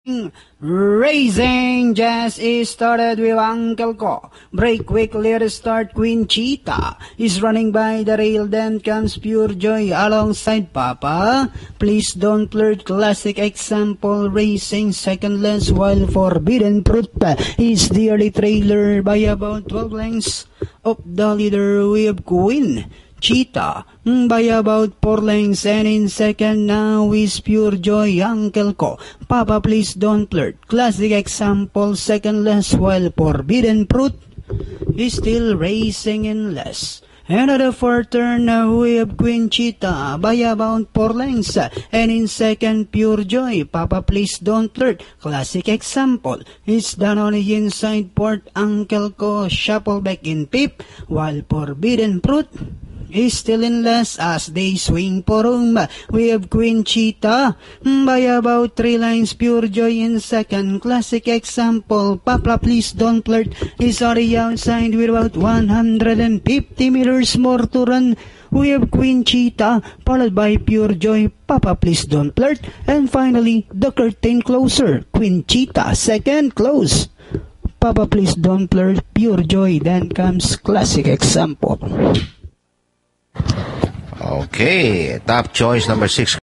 Racing just is started with Uncle Ko. Break quickly to start. Queen Cheetah is running by the rail. Then comes Pure Joy alongside Papa. Please Don't Flirt. Classic Example Racing second less, while Forbidden Fruit is the early trailer by about 12 lengths of the leader. We have Queen Cheetah by about 4 lengths, and in second now is Pure Joy, Uncle Ko. Papa Please Don't Flirt. Classic Example second less, while Forbidden Fruit is still racing in less. And at the fourth turn, we have Queen Cheetah by about 4 lengths, and in second Pure Joy, Papa Please Don't Flirt. Classic Example is done on the inside port. Uncle Ko shuffle back in fifth, while Forbidden Fruit is still in less as they swing for home. We have Queen Cheetah by about 3 lines. Pure Joy in second. Classic Example, Papa Please Don't Flirt is on the outside with about 150 meters more to run. We have Queen Cheetah followed by Pure Joy, Papa Please Don't Flirt, and finally the curtain closer. Queen Cheetah second, close Papa Please Don't Flirt, Pure Joy, then comes Classic Example. Okay, top choice number 6.